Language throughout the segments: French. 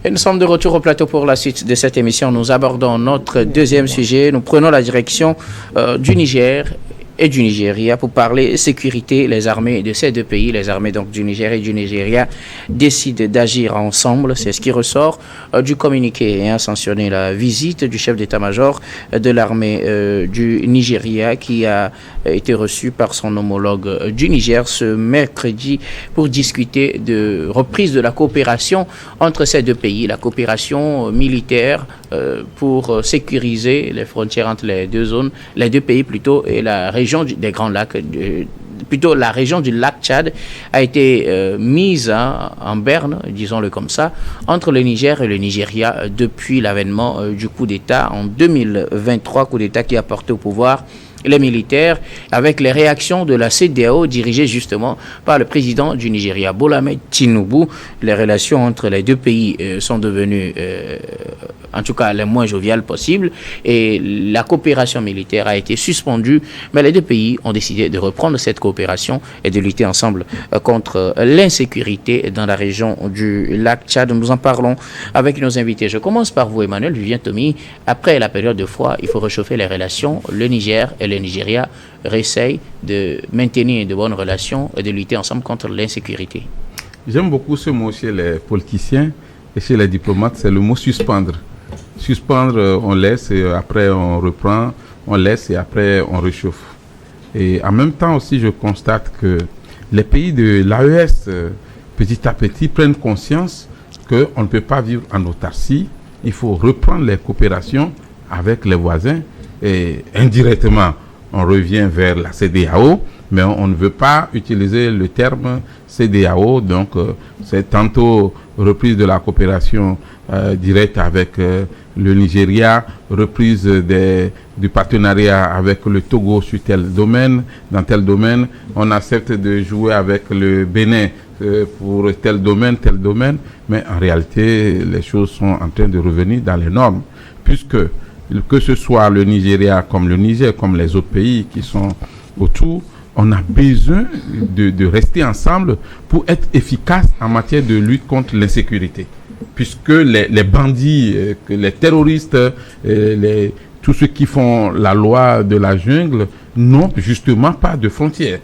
Et nous sommes de retour au plateau pour la suite de cette émission. Nous abordons notre deuxième sujet. Nous prenons la direction du Niger et du Nigeria pour parler sécurité. Les armées de ces deux pays, les armées donc du Niger et du Nigeria, décident d'agir ensemble. C'est ce qui ressort du communiqué et a sanctionné la visite du chef d'état-major de l'armée du Nigeria qui a été reçu par son homologue du Niger ce mercredi pour discuter de reprise de la coopération entre ces deux pays, la coopération militaire pour sécuriser les frontières entre les deux zones, les deux pays plutôt, et la région des Grands Lacs, plutôt la région du lac Tchad a été mise en berne, disons-le comme ça, entre le Niger et le Nigeria depuis l'avènement du coup d'État en 2023, coup d'État qui a porté au pouvoir les militaires, avec les réactions de la CEDEAO dirigée justement par le président du Nigeria, Bola Ahmed Tinubu. Les relations entre les deux pays sont devenues, en tout cas, les moins joviales possibles, et la coopération militaire a été suspendue, mais les deux pays ont décidé de reprendre cette coopération et de lutter ensemble contre l'insécurité dans la région du lac Tchad. Nous en parlons avec nos invités. Je commence par vous, Emmanuel Vivien Tomi. Après la période de froid, il faut réchauffer les relations. Le Niger et le Nigeria réessayent de maintenir de bonnes relations et de lutter ensemble contre l'insécurité. J'aime beaucoup ce mot chez les politiciens et chez les diplomates, c'est le mot suspendre. Suspendre, on laisse et après on reprend, on laisse et après on réchauffe. Et en même temps aussi, je constate que les pays de l'AES, petit à petit, prennent conscience qu'on ne peut pas vivre en autarcie. Il faut reprendre les coopérations avec les voisins et indirectement, on revient vers la CEDEAO, mais on ne veut pas utiliser le terme CEDEAO, donc c'est tantôt reprise de la coopération directe avec le Nigeria, reprise du partenariat avec le Togo sur tel domaine, dans tel domaine, on accepte de jouer avec le Bénin pour tel domaine, mais en réalité, les choses sont en train de revenir dans les normes, puisque que ce soit le Nigeria comme le Niger, comme les autres pays qui sont autour, on a besoin de rester ensemble pour être efficace en matière de lutte contre l'insécurité. Puisque les bandits, les terroristes, tous ceux qui font la loi de la jungle n'ont justement pas de frontières.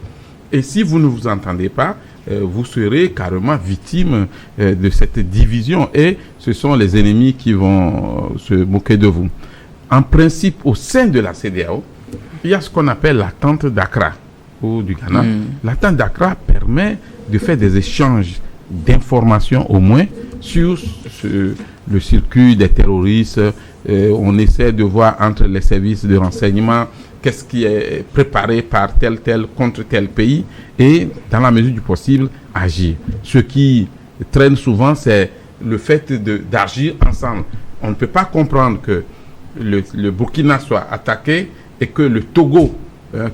Et si vous ne vous entendez pas, vous serez carrément victime de cette division et ce sont les ennemis qui vont se moquer de vous. En principe, au sein de la CEDEAO, il y a ce qu'on appelle l'attente d'Accra ou du Ghana. L'attente d'Accra permet de faire des échanges d'informations au moins sur le circuit des terroristes. On essaie de voir entre les services de renseignement qu'est-ce qui est préparé par tel contre tel pays et dans la mesure du possible agir. Ce qui traîne souvent, c'est le fait d'agir ensemble. On ne peut pas comprendre que le Burkina soit attaqué et que le Togo,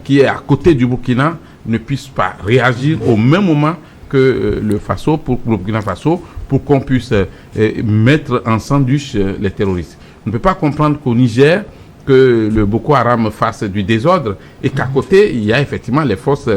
qui est à côté du Burkina, ne puisse pas réagir au même moment que le Burkina Faso, pour qu'on puisse mettre en sandwich les terroristes. On ne peut pas comprendre qu'au Niger, que le Boko Haram fasse du désordre et qu'à côté, il y a effectivement les forces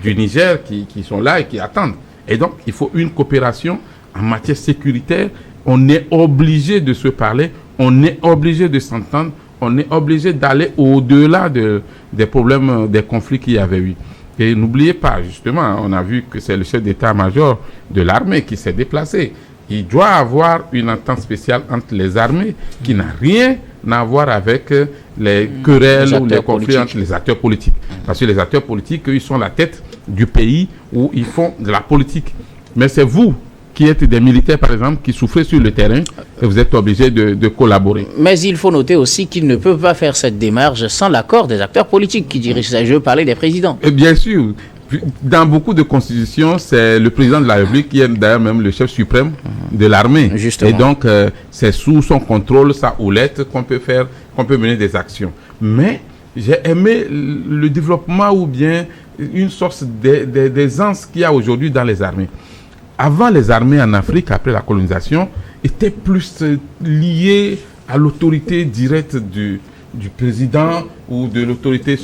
du Niger qui sont là et qui attendent. Et donc, il faut une coopération en matière sécuritaire. On est obligé de se parler, on est obligé de s'entendre, on est obligé d'aller au-delà des problèmes, des conflits qu'il y avait eu. Et n'oubliez pas, justement, on a vu que c'est le chef d'état-major de l'armée qui s'est déplacé. Il doit avoir une entente spéciale entre les armées qui n'a rien à voir avec les querelles ou les conflits entre les acteurs politiques. Parce que les acteurs politiques, ils sont la tête du pays où ils font de la politique. Mais c'est vous qui êtes des militaires, par exemple, qui souffrez sur le terrain et vous êtes obligés de collaborer. Mais il faut noter aussi qu'ils ne peuvent pas faire cette démarche sans l'accord des acteurs politiques qui dirigent ça. Je veux parler des présidents. Et bien sûr, dans beaucoup de constitutions, c'est le président de la République qui est d'ailleurs même le chef suprême de l'armée. Justement. Et donc, c'est sous son contrôle, sa houlette, qu'on peut mener des actions. Mais j'ai aimé le développement ou bien une sorte d'aisance qu'il y a aujourd'hui dans les armées. Avant, les armées en Afrique, après la colonisation, étaient plus liées à l'autorité directe du président ou de l'autorité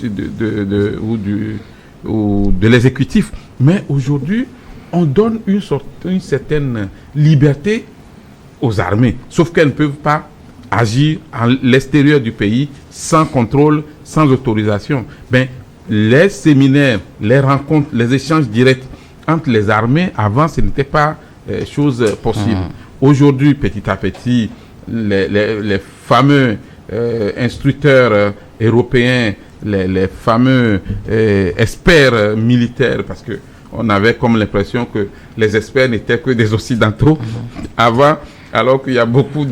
ou de l'exécutif. Mais aujourd'hui, on donne une certaine liberté aux armées, sauf qu'elles ne peuvent pas agir à l'extérieur du pays sans contrôle, sans autorisation. Les séminaires, les rencontres, les échanges directs entre les armées, avant, ce n'était pas chose possible. Aujourd'hui, petit à petit, les fameux instructeurs européens, les fameux experts militaires, parce que on avait comme l'impression que les experts n'étaient que des Occidentaux avant, alors qu'il y a beaucoup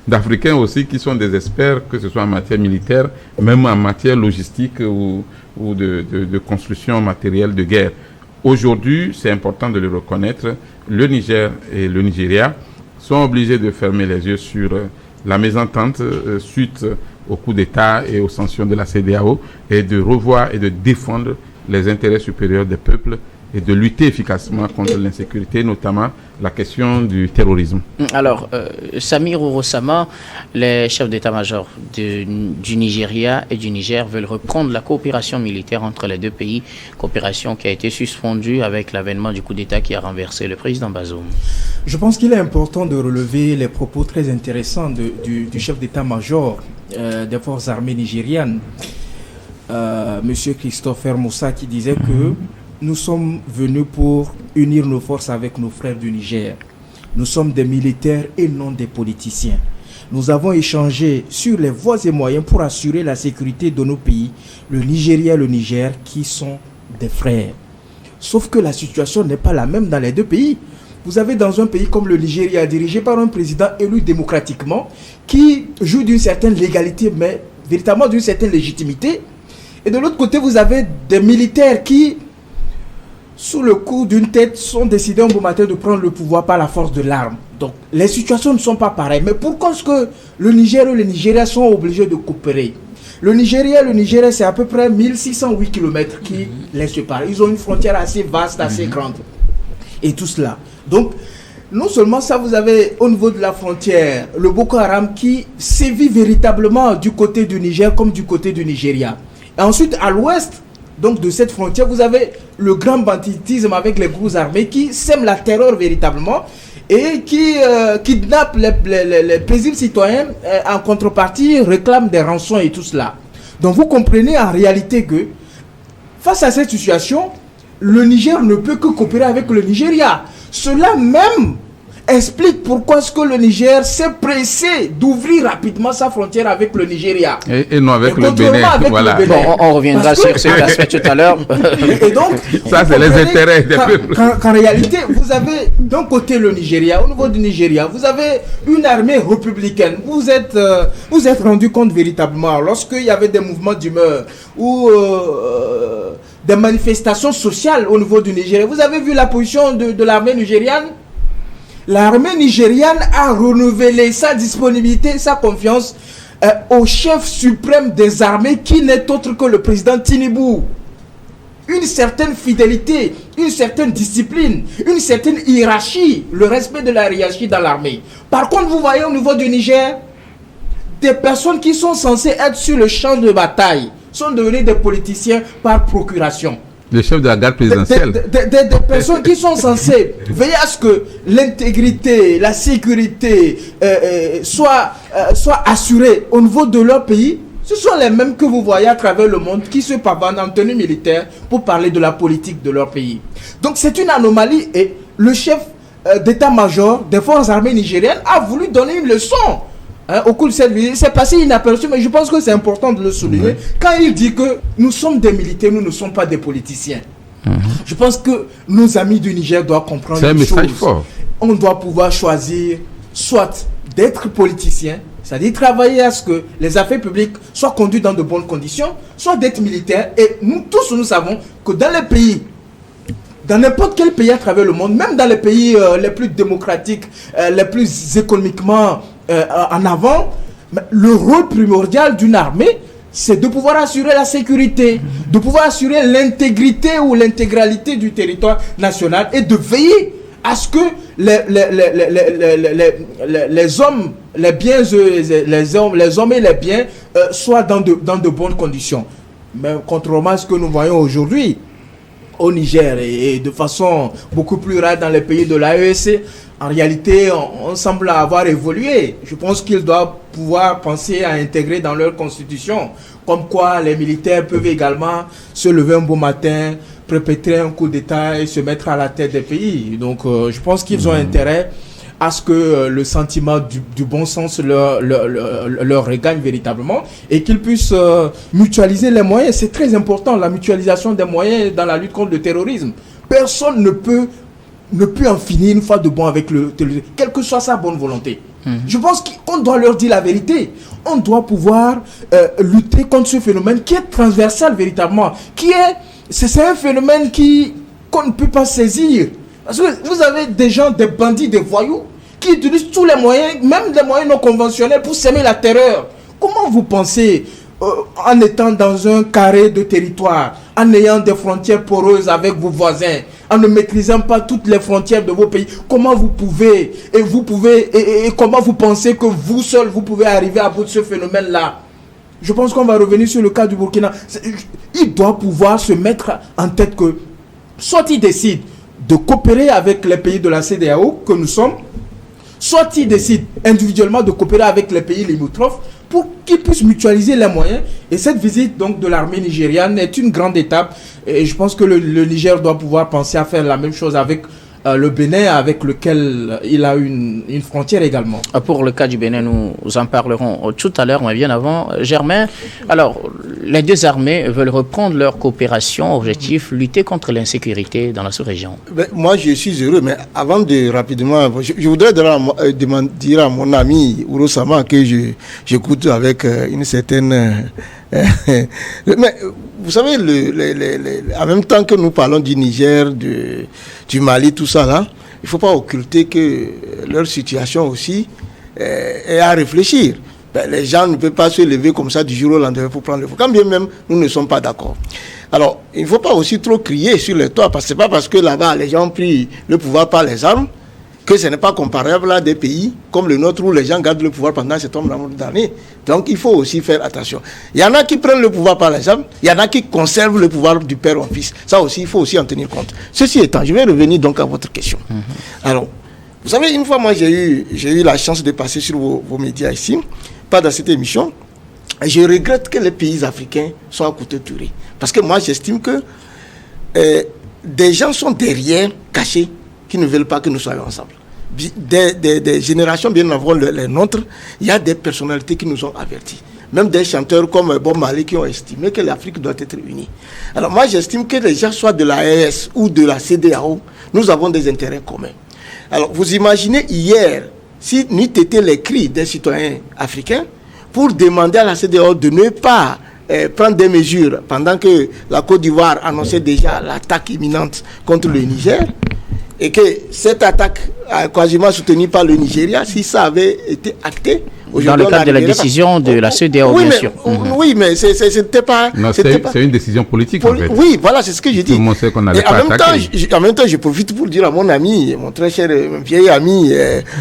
d'Africains aussi qui sont des experts, que ce soit en matière militaire, même en matière logistique ou de construction matérielle de guerre. Aujourd'hui, c'est important de le reconnaître, le Niger et le Nigeria sont obligés de fermer les yeux sur la mésentente suite au coup d'État et aux sanctions de la CEDEAO et de revoir et de défendre les intérêts supérieurs des peuples et de lutter efficacement contre l'insécurité, notamment la question du terrorisme. Alors, Samir Ouroussama, les chefs d'état-major du Nigeria et du Niger veulent reprendre la coopération militaire entre les deux pays, coopération qui a été suspendue avec l'avènement du coup d'État qui a renversé le président Bazoum. Je pense qu'il est important de relever les propos très intéressants du chef d'état-major des forces armées nigérianes, Monsieur Christopher Moussa, qui disait que nous sommes venus pour unir nos forces avec nos frères du Niger. Nous sommes des militaires et non des politiciens. Nous avons échangé sur les voies et moyens pour assurer la sécurité de nos pays, le Nigeria et le Niger, qui sont des frères. Sauf que la situation n'est pas la même dans les deux pays. Vous avez dans un pays comme le Nigeria, dirigé par un président élu démocratiquement, qui joue d'une certaine légalité, mais véritablement d'une certaine légitimité. Et de l'autre côté, vous avez des militaires qui, sous le coup d'une tête, sont décidés un beau matin de prendre le pouvoir par la force de l'arme. Donc, les situations ne sont pas pareilles. Mais pourquoi est-ce que le Niger et le Nigeria sont obligés de coopérer? Le Nigeria, c'est à peu près 1608 km qui les séparent. Ils ont une frontière assez vaste, assez grande. Et tout cela. Donc, non seulement ça, vous avez au niveau de la frontière le Boko Haram qui sévit véritablement du côté du Niger comme du côté du Nigeria. Et ensuite, à l'ouest, donc de cette frontière, vous avez le grand banditisme avec les groupes armés qui sèment la terreur véritablement et qui kidnappent les paisibles citoyens en contrepartie, réclament des rançons et tout cela. Donc vous comprenez en réalité que face à cette situation, le Niger ne peut que coopérer avec le Nigeria. Cela même explique pourquoi est-ce que le Niger s'est pressé d'ouvrir rapidement sa frontière avec le Nigeria. Et non avec le Bénin. Voilà. Bon, on reviendra sur cet aspect tout à l'heure. Et donc, ça, c'est les intérêts des peuples. Qu'en réalité, vous avez d'un côté le Nigeria, au niveau du Nigeria, vous avez une armée républicaine. Vous êtes rendu compte véritablement, lorsqu'il y avait des mouvements d'humeur ou des manifestations sociales au niveau du Nigeria, vous avez vu la position de l'armée nigériane. L'armée nigériane a renouvelé sa disponibilité, sa confiance au chef suprême des armées qui n'est autre que le président Tinubu. Une certaine fidélité, une certaine discipline, une certaine hiérarchie, le respect de la hiérarchie dans l'armée. Par contre, vous voyez au niveau du Niger, des personnes qui sont censées être sur le champ de bataille sont devenues des politiciens par procuration. Le chef de la garde présidentielle. Des personnes qui sont censées veiller à ce que l'intégrité, la sécurité soit assurée au niveau de leur pays. Ce sont les mêmes que vous voyez à travers le monde qui se pavandent en tenue militaire pour parler de la politique de leur pays. Donc c'est une anomalie et le chef d'état-major des forces armées nigériennes a voulu donner une leçon. Au cours de cette visite, c'est passé inaperçu, mais je pense que c'est important de le souligner. Quand il dit que nous sommes des militaires, nous ne sommes pas des politiciens. Je pense que nos amis du Niger doivent comprendre c'est un message chose. Fort. On doit pouvoir choisir soit d'être politicien, c'est-à-dire travailler à ce que les affaires publiques soient conduites dans de bonnes conditions, soit d'être militaire. Et nous tous, nous savons que dans les pays, dans n'importe quel pays à travers le monde, même dans les pays les plus démocratiques, les plus économiquement en avant, le rôle primordial d'une armée, c'est de pouvoir assurer la sécurité, de pouvoir assurer l'intégrité ou l'intégralité du territoire national et de veiller à ce que les hommes, les biens, les hommes et les biens soient dans de bonnes conditions. Mais contrairement à ce que nous voyons aujourd'hui, au Niger et de façon beaucoup plus rare dans les pays de l'AEC, en réalité, on semble avoir évolué. Je pense qu'ils doivent pouvoir penser à intégrer dans leur constitution, comme quoi les militaires peuvent également se lever un beau matin, perpétrer un coup d'État et se mettre à la tête des pays. Donc, je pense qu'ils ont intérêt à ce que le sentiment du bon sens leur regagne véritablement et qu'ils puissent mutualiser les moyens. C'est très important, la mutualisation des moyens dans la lutte contre le terrorisme. Personne ne peut en finir une fois de bon avec le terrorisme, quelle que soit sa bonne volonté. Je pense qu'on doit leur dire la vérité. On doit pouvoir lutter contre ce phénomène qui est transversal véritablement, c'est un phénomène qu'on ne peut pas saisir. Parce que vous avez des gens, des bandits, des voyous, qui utilisent tous les moyens, même les moyens non conventionnels, pour semer la terreur. Comment vous pensez, en étant dans un carré de territoire, en ayant des frontières poreuses avec vos voisins, en ne maîtrisant pas toutes les frontières de vos pays, comment vous pouvez, et comment vous pensez que vous seul, vous pouvez arriver à bout de ce phénomène-là? Je pense qu'on va revenir sur le cas du Burkina. Il doit pouvoir se mettre en tête que, soit il décide de coopérer avec les pays de la CEDEAO que nous sommes, soit il décide individuellement de coopérer avec les pays limitrophes pour qu'ils puissent mutualiser les moyens. Et cette visite donc de l'armée nigériane est une grande étape. Et je pense que le Niger doit pouvoir penser à faire la même chose avec le Bénin, avec lequel il a une frontière également. Pour le cas du Bénin, nous en parlerons tout à l'heure, mais bien avant. Germain, alors, les deux armées veulent reprendre leur coopération, objectif, lutter contre l'insécurité dans la sous-région. Moi, je suis heureux, mais avant de rapidement, je voudrais dire à mon ami Ouro-Sama que j'écoute avec une certaine... mais vous savez, en même temps que nous parlons du Niger, du Mali, tout ça là, il ne faut pas occulter que leur situation aussi est à réfléchir. Les gens ne peuvent pas se lever comme ça du jour au lendemain pour prendre le feu, quand bien même nous ne sommes pas d'accord. Alors, il ne faut pas aussi trop crier sur les toits, parce que ce n'est pas parce que là-bas les gens ont pris le pouvoir par les armes que ce n'est pas comparable à des pays comme le nôtre où les gens gardent le pouvoir pendant cet nombre d'années. Donc il faut aussi faire attention. Il y en a qui prennent le pouvoir par les armes, il y en a qui conservent le pouvoir du père en fils. Ça aussi, il faut aussi en tenir compte. Ceci étant, je vais revenir donc à votre question. Alors, vous savez, une fois, moi, j'ai eu la chance de passer sur vos médias ici, pas dans cette émission, et je regrette que les pays africains soient à couteau tiré. Parce que moi, j'estime que des gens sont derrière, cachés, qui ne veulent pas que nous soyons ensemble. Des générations bien avant les nôtres, il y a des personnalités qui nous ont avertis. Même des chanteurs comme Bob Marley qui ont estimé que l'Afrique doit être unie. Alors moi, j'estime que les gens, soit de la AES ou de la CEDEAO, nous avons des intérêts communs. Alors vous imaginez hier, si n'eût été les cris des citoyens africains pour demander à la CEDEAO de ne pas prendre des mesures pendant que la Côte d'Ivoire annonçait déjà l'attaque imminente contre le Niger, et que cette attaque quasiment soutenue par le Nigeria, si ça avait été acté, dans le cadre de la décision de la CEDEAO, oui, bien mais, sûr. Oui, mais c'était pas... Non, c'est une décision politique, en fait. Oui, voilà, c'est ce que j'ai dit. Tout le monde sait qu'on n'allait pas attaquer. En même temps, je profite pour dire à mon ami, mon très cher vieil ami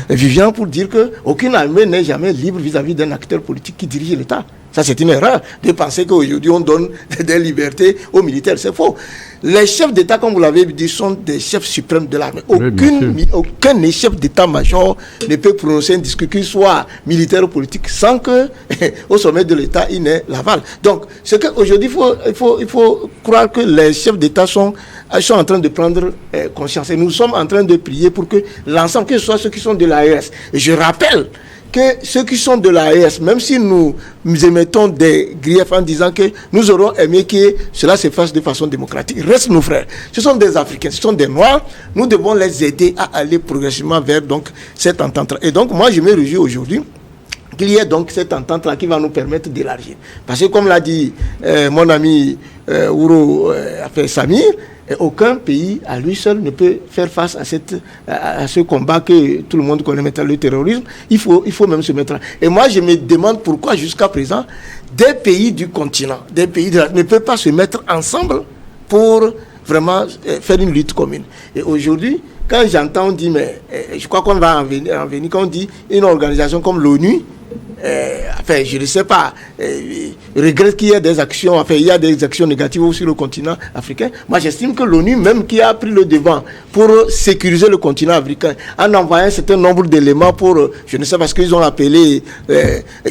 Vivian, pour dire qu'aucune armée n'est jamais libre vis-à-vis d'un acteur politique qui dirige l'État. Ça, c'est une erreur de penser qu'aujourd'hui, on donne des libertés aux militaires. C'est faux. Les chefs d'État, comme vous l'avez dit, sont des chefs suprêmes de l'armée. Aucun chef d'État-major ne peut prononcer un discours, qu'il soit militaire ou politique, sans que, au sommet de l'État, il n'ait l'aval. Donc, c'est qu'aujourd'hui, il faut croire que les chefs d'État sont en train de prendre conscience. Et nous sommes en train de prier pour que l'ensemble, que ce soit ceux qui sont de l'AES. Et je rappelle que ceux qui sont de l'AES, même si nous émettons des griefs en disant que nous aurons aimé que cela se fasse de façon démocratique, restent nos frères. Ce sont des Africains, ce sont des Noirs. Nous devons les aider à aller progressivement vers donc cette entente. Et donc moi je me réjouis aujourd'hui qu'il y ait donc cette entente-là qui va nous permettre d'élargir. Parce que comme l'a dit mon ami Ouro Samir, aucun pays à lui seul ne peut faire face à ce combat que tout le monde connaît maintenant, le terrorisme. Il faut même se mettre là. Et moi, je me demande pourquoi jusqu'à présent, des pays du continent, des pays ne peuvent pas se mettre ensemble pour vraiment faire une lutte commune. Et aujourd'hui, quand j'entends, on dit, mais je crois qu'on va en venir, quand on dit une organisation comme l'ONU, enfin, je ne sais pas, regrette qu'il y ait des actions, enfin, il y a des actions négatives sur le continent africain. Moi, j'estime que l'ONU, même qui a pris le devant pour sécuriser le continent africain, en envoyant un certain nombre d'éléments pour, je ne sais pas ce qu'ils ont appelé,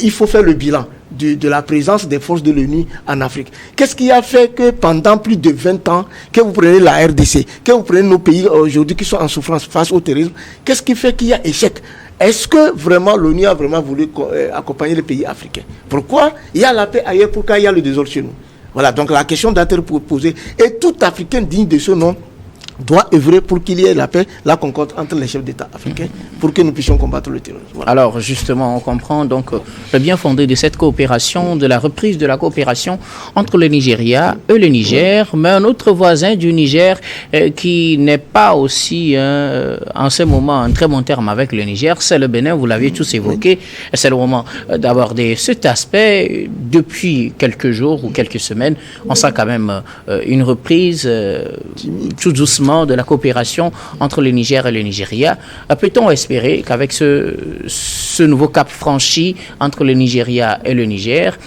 il faut faire le bilan de la présence des forces de l'ONU en Afrique. Qu'est-ce qui a fait que pendant plus de 20 ans, que vous prenez la RDC, que vous prenez nos pays aujourd'hui qui sont en souffrance face au terrorisme, qu'est-ce qui fait qu'il y a échec? Est-ce que vraiment l'ONU a vraiment voulu accompagner les pays africains? Pourquoi il y a la paix ailleurs, pourquoi il y a le désordre chez nous? Voilà, donc la question doit être posée. Et tout Africain digne de ce nom doit œuvrer pour qu'il y ait la paix, la concorde entre les chefs d'État africains pour que nous puissions combattre le terrorisme. Voilà. Alors justement, on comprend donc le bien fondé de cette coopération, de la reprise de la coopération entre le Nigeria et le Niger, mais un autre voisin du Niger qui n'est pas aussi en ce moment en très bon terme avec le Niger, c'est le Bénin, vous l'aviez tous évoqué. C'est le moment d'aborder cet aspect. Depuis quelques jours ou quelques semaines, on sent quand même une reprise tout doucement de la coopération entre le Niger et le Nigeria. Peut-on espérer qu'avec ce nouveau cap franchi entre le Nigeria et le Niger,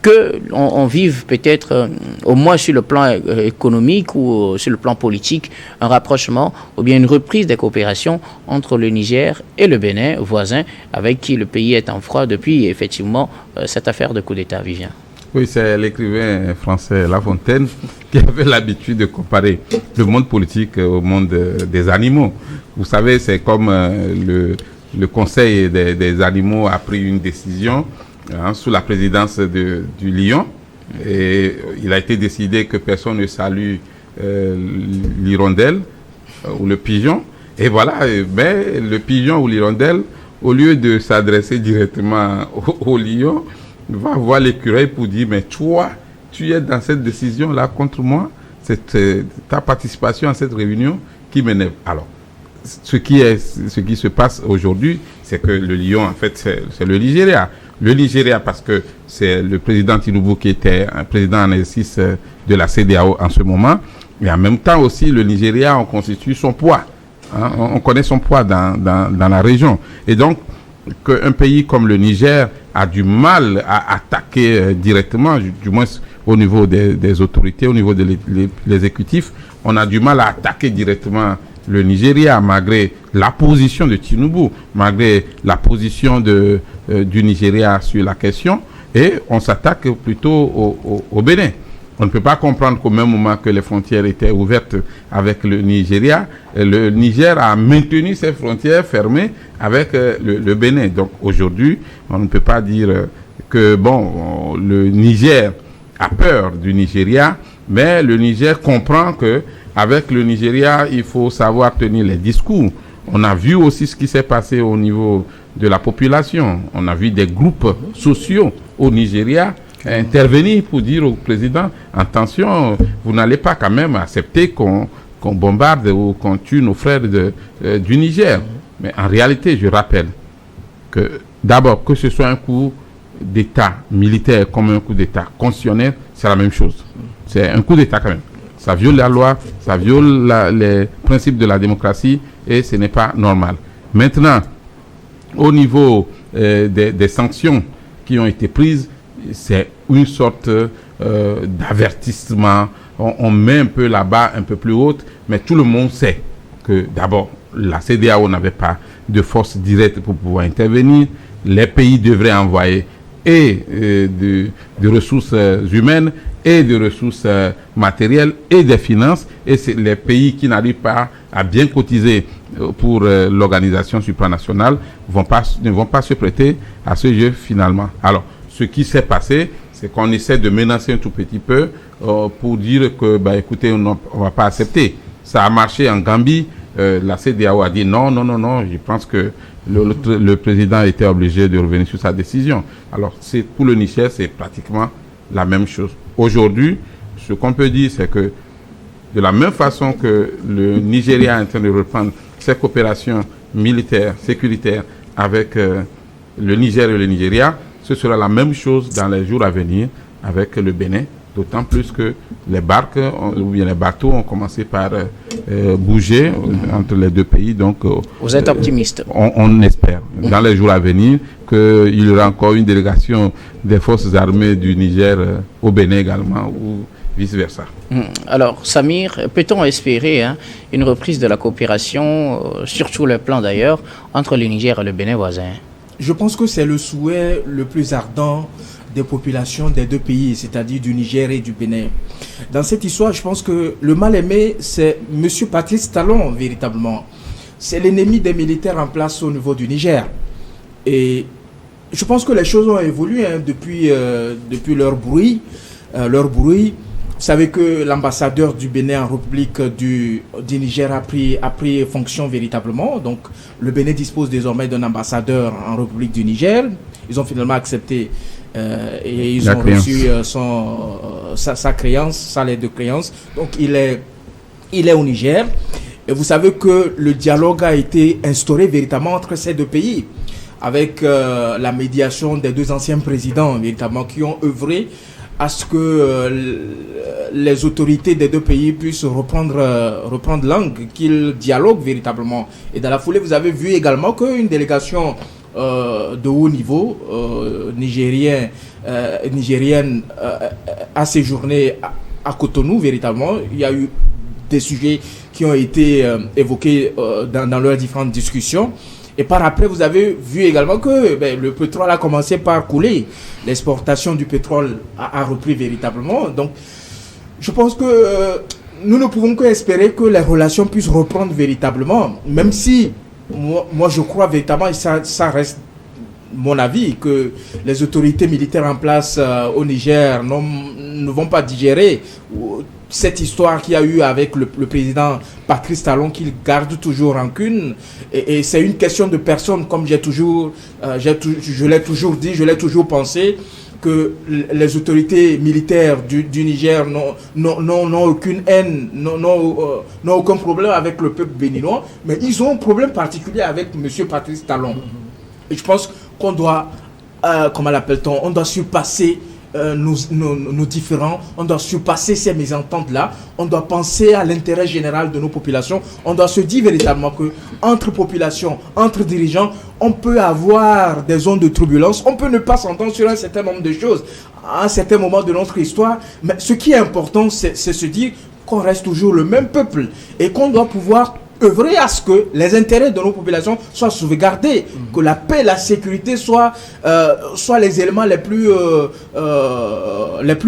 qu'on vive peut-être, au moins sur le plan économique ou sur le plan politique, un rapprochement ou bien une reprise des coopérations entre le Niger et le Bénin, voisin, avec qui le pays est en froid depuis effectivement cette affaire de coup d'État, Vivien? Oui, c'est l'écrivain français La Fontaine qui avait l'habitude de comparer le monde politique au monde des animaux. Vous savez, c'est comme le conseil des animaux a pris une décision sous la présidence du lion. Et il a été décidé que personne ne salue l'hirondelle ou le pigeon. Et voilà, mais le pigeon ou l'hirondelle, au lieu de s'adresser directement au lion, va voir l'écureuil pour dire, mais toi, tu es dans cette décision-là contre moi, c'est ta participation à cette réunion qui m'énerve. Alors, ce qui se passe aujourd'hui, c'est que le lion, en fait, c'est le Nigeria. Le Nigeria, parce que c'est le président Tinubu qui était un président en exercice de la CEDEAO en ce moment, mais en même temps aussi, le Nigeria, on constitue son poids. Hein, on connaît son poids dans la région. Et donc, qu'un pays comme le Niger a du mal à attaquer directement, du moins au niveau des autorités, au niveau de l'exécutif, on a du mal à attaquer directement le Nigeria, malgré la position de Tinubu, malgré la position du Nigeria sur la question, et on s'attaque plutôt au Bénin. On ne peut pas comprendre qu'au même moment que les frontières étaient ouvertes avec le Nigeria, le Niger a maintenu ses frontières fermées avec le Bénin. Donc aujourd'hui, on ne peut pas dire que bon, le Niger a peur du Nigeria, mais le Niger comprend que avec le Nigeria, il faut savoir tenir les discours. On a vu aussi ce qui s'est passé au niveau de la population. On a vu des groupes sociaux au Nigeria intervenir pour dire au président, attention, vous n'allez pas quand même accepter qu'on bombarde ou qu'on tue nos frères du Niger. Mais en réalité, je rappelle que d'abord, que ce soit un coup d'État militaire comme un coup d'État constitutionnel, c'est la même chose. C'est un coup d'État quand même. Ça viole la loi, ça viole les principes de la démocratie et ce n'est pas normal. Maintenant, au niveau des sanctions qui ont été prises, c'est une sorte d'avertissement. On met un peu là-bas, un peu plus haute, mais tout le monde sait que d'abord, la CEDEAO n'avait pas de force directe pour pouvoir intervenir. Les pays devraient envoyer et de ressources humaines et de ressources matérielles et des finances. Et c'est les pays qui n'arrivent pas à bien cotiser pour l'organisation supranationale ne vont pas se prêter à ce jeu finalement. Alors, ce qui s'est passé, c'est qu'on essaie de menacer un tout petit peu pour dire que, bah, écoutez, on ne va pas accepter. Ça a marché en Gambie. La CEDEAO a dit non. Je pense que le président était obligé de revenir sur sa décision. Alors, pour le Niger, c'est pratiquement la même chose. Aujourd'hui, ce qu'on peut dire, c'est que de la même façon que le Nigeria est en train de reprendre ses coopérations militaires, sécuritaires avec le Niger et le Nigeria, ce sera la même chose dans les jours à venir avec le Bénin D'autant plus que les barques ou bien les bateaux ont commencé par bouger entre les deux pays. Donc, vous êtes optimiste. On espère dans les jours à venir qu'il y aura encore une délégation des forces armées du Niger au Bénin également ou vice-versa. Alors, Samir, peut-on espérer une reprise de la coopération, sur tous les plans d'ailleurs, entre le Niger et le Bénin voisin? Je pense que c'est le souhait le plus ardent des populations des deux pays, c'est-à-dire du Niger et du Bénin. Dans cette histoire, je pense que le mal-aimé, c'est M. Patrice Talon, véritablement. C'est l'ennemi des militaires en place au niveau du Niger. Et je pense que les choses ont évolué depuis leur bruit. Vous savez que l'ambassadeur du Bénin en République du Niger a pris fonction véritablement. Donc, le Bénin dispose désormais d'un ambassadeur en République du Niger. Ils ont finalement accepté et ils ont reçu sa créance, sa lettre de créance. Donc, il est au Niger. Et vous savez que le dialogue a été instauré véritablement entre ces deux pays, avec la médiation des deux anciens présidents, véritablement, qui ont œuvré à ce que les autorités des deux pays puissent reprendre langue, qu'ils dialoguent véritablement. Et dans la foulée, vous avez vu également qu'une délégation de haut niveau nigérienne a séjourné à Cotonou, véritablement. Il y a eu des sujets qui ont été évoqués dans leurs différentes discussions. Et par après, vous avez vu également que le pétrole a commencé par couler. L'exportation du pétrole a repris véritablement. Donc, je pense que nous ne pouvons qu'espérer que les relations puissent reprendre véritablement. Même si, moi je crois véritablement, et ça reste mon avis, que les autorités militaires en place au Niger ne vont pas digérer cette histoire qu'il y a eu avec le président Patrice Talon, qu'il garde toujours rancune. Et c'est une question de personne, comme je l'ai toujours dit, je l'ai toujours pensé, que les autorités militaires du Niger n'ont aucune haine, n'ont aucun problème avec le peuple béninois, mais ils ont un problème particulier avec M. Patrice Talon. Et je pense qu'on doit, comment l'appelle-t-on, on doit surpasser nos différends, on doit surpasser ces mésententes-là, on doit penser à l'intérêt général de nos populations, on doit se dire véritablement que entre populations, entre dirigeants, on peut avoir des zones de turbulence, on peut ne pas s'entendre sur un certain nombre de choses à un certain moment de notre histoire, mais ce qui est important, c'est se dire qu'on reste toujours le même peuple et qu'on doit pouvoir œuvrer à ce que les intérêts de nos populations soient sauvegardés, que la paix, la sécurité soient les éléments les plus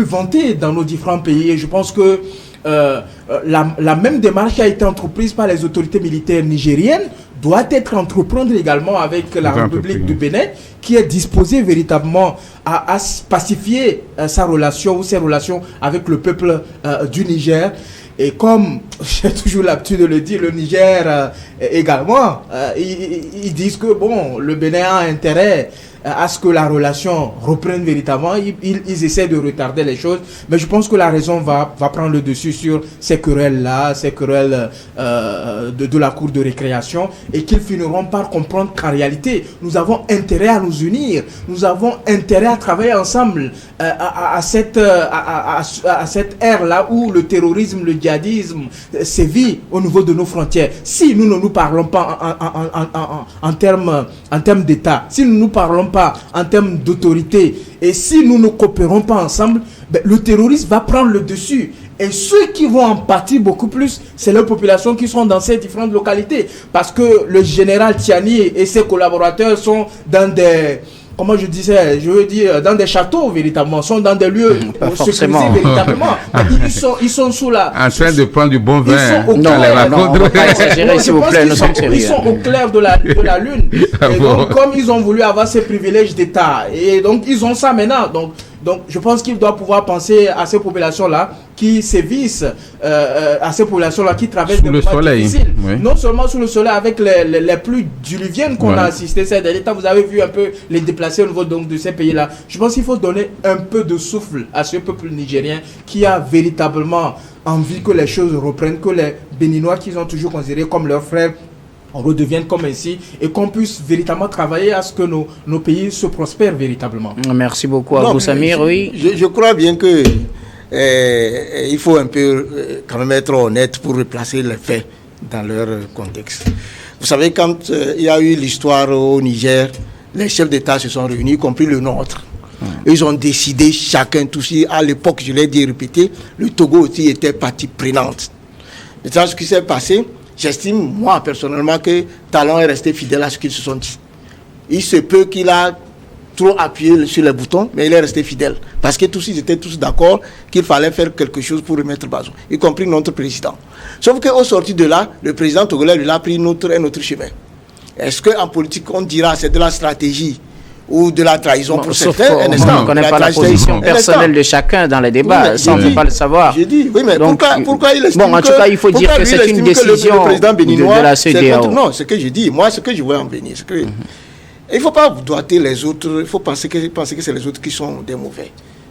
vantés dans nos différents pays. Et je pense que la même démarche qui a été entreprise par les autorités militaires nigériennes doit être entreprise également avec la République du Bénin, qui est disposée véritablement à pacifier ses relations avec le peuple du Niger. Et comme j'ai toujours l'habitude de le dire, le Niger également, ils disent que le Bénin a intérêt à ce que la relation reprenne véritablement. Ils essaient de retarder les choses, mais je pense que la raison va prendre le dessus sur ces querelles-là, ces querelles de la cour de récréation, et qu'ils finiront par comprendre qu'en réalité, nous avons intérêt à nous unir, nous avons intérêt à travailler ensemble à cette ère-là où le terrorisme, le djihadisme sévit au niveau de nos frontières. Si nous ne nous parlons pas en termes d'État, si nous ne nous parlons pas en termes d'autorité, et si nous ne coopérons pas ensemble, le terrorisme va prendre le dessus. Et ceux qui vont en pâtir beaucoup plus, c'est les populations qui sont dans ces différentes localités. Parce que le général Tiani et ses collaborateurs sont dans des... Comment je disais, je veux dire, dans des châteaux, véritablement, sont dans des lieux sécurisés, véritablement. Ils sont sous la... En train de prendre du bon vin. On va pas exagérer, s'il vous plaît, nous sommes sérieux. Ils sont au clair de la lune. Et donc, comme ils ont voulu avoir ces privilèges d'État, et donc, ils ont ça maintenant. Donc, je pense qu'il doit pouvoir penser à ces populations-là qui sévissent, à ces populations-là qui traversent des moments difficiles. Oui. Non seulement sous le soleil, avec les pluies diluviennes qu'on a assisté ces derniers temps. Vous avez vu un peu les déplacés au niveau de ces pays-là. Je pense qu'il faut donner un peu de souffle à ce peuple nigérien qui a véritablement envie que les choses reprennent, que les Béninois qu'ils ont toujours considérés comme leurs frères redeviennent comme ainsi, et qu'on puisse véritablement travailler à ce que nos pays se prospèrent véritablement. Merci beaucoup à vous, Samir. Oui. Je crois bien que il faut un peu quand même être honnête pour replacer les faits dans leur contexte. Vous savez, quand il y a eu l'histoire au Niger, les chefs d'État se sont réunis, y compris le nôtre. Ils ont décidé chacun, tous, à l'époque, je l'ai dit et répété, le Togo aussi était partie prenante. Maintenant, ce qui s'est passé, j'estime, moi, personnellement, que Talon est resté fidèle à ce qu'ils se sont dit. Il se peut qu'il a trop appuyé sur les boutons, mais il est resté fidèle. Parce que tous, ils étaient tous d'accord qu'il fallait faire quelque chose pour remettre Bazoum, y compris notre président. Sauf qu'au sorti de là, le président togolais lui a pris un autre chemin. Est-ce qu'en politique, on dira c'est de la stratégie ou de la trahison pour certains? On ne connaît pas la position personnelle de chacun dans les débats, oui, ça on ne peut pas le savoir. J'ai dit, oui, mais donc, pourquoi il estime en tout cas, il faut dire que c'est une décision de la CEDEAO. Non, ce que j'ai dit, moi, ce que je vois en venir, c'est que il ne faut pas doiter les autres, il faut penser que c'est les autres qui sont des mauvais.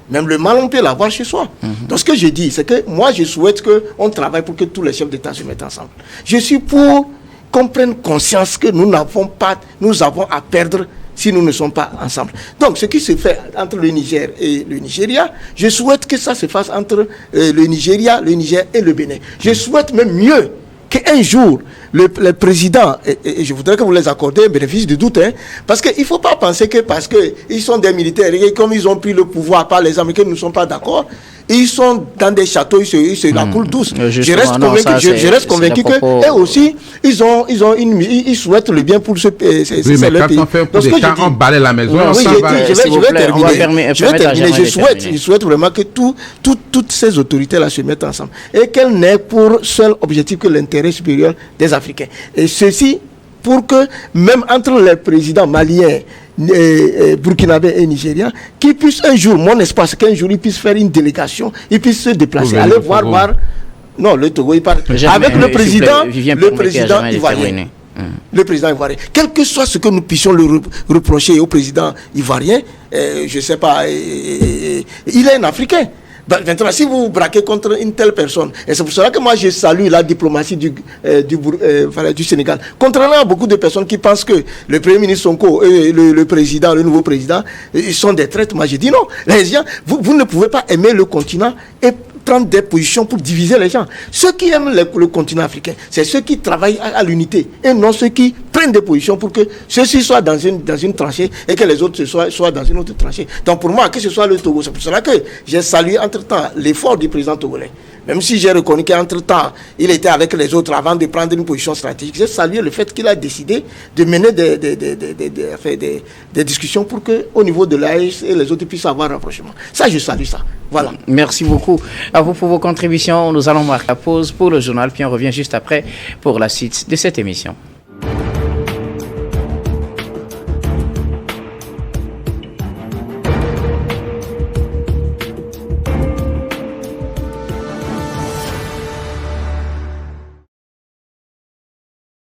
Même le mal, on peut l'avoir chez soi. Donc, ce que je dis, c'est que moi, je souhaite qu'on travaille pour que tous les chefs d'État se mettent ensemble. Je suis pour qu'on prenne conscience que nous avons à perdre si nous ne sommes pas ensemble. Donc, ce qui se fait entre le Niger et le Nigeria, je souhaite que ça se fasse entre le Nigeria, le Niger et le Bénin. Je souhaite même mieux qu'un jour, le président, et je voudrais que vous les accordez un bénéfice du doute, parce qu'il ne faut pas penser que parce qu'ils sont des militaires, et comme ils ont pris le pouvoir par les Américains, nous ne sommes pas d'accord. Ils sont dans des châteaux, ils se la coulent tous. Je reste convaincu qu'eux aussi, ils souhaitent le bien pour ce pays. Oui, mais quand on fait pour des cas, on balaie la maison, je vais terminer. Je souhaite vraiment que toutes ces autorités-là se mettent ensemble et qu'elles n'aient pour seul objectif que l'intérêt supérieur des Africains. Et ceci pour que, même entre les présidents maliens, burkinabé et nigérien, qui puissent un jour, mon espoir, c'est qu'un jour ils puissent faire une délégation, ils puissent se déplacer, aller voir. Non, le Togo, il parle. Avec le président ivoirien. Le président ivoirien. Quel que soit ce que nous puissions le reprocher au président ivoirien, je ne sais pas, il est un Africain. Maintenant, si vous vous braquez contre une telle personne, et c'est pour cela que moi je salue la diplomatie du Sénégal. Contrairement à beaucoup de personnes qui pensent que le Premier ministre Sonko et le nouveau président, ils sont des traîtres. Moi je dis non. Les gens, vous ne pouvez pas aimer le continent et prendre des positions pour diviser les gens. Ceux qui aiment le continent africain, c'est ceux qui travaillent à l'unité et non ceux qui prennent des positions pour que ceux-ci soient dans une tranchée et que les autres soient dans une autre tranchée. Donc pour moi, que ce soit le Togo, c'est pour cela que j'ai salué entre-temps l'effort du président togolais. Même si j'ai reconnu qu'entre-temps, il était avec les autres avant de prendre une position stratégique, j'ai salué le fait qu'il a décidé de mener des discussions pour qu'au niveau de l'AES et les autres puissent avoir un rapprochement. Ça, je salue ça. Voilà. Merci beaucoup à vous pour vos contributions. Nous allons marquer la pause pour le journal, puis on revient juste après pour la suite de cette émission.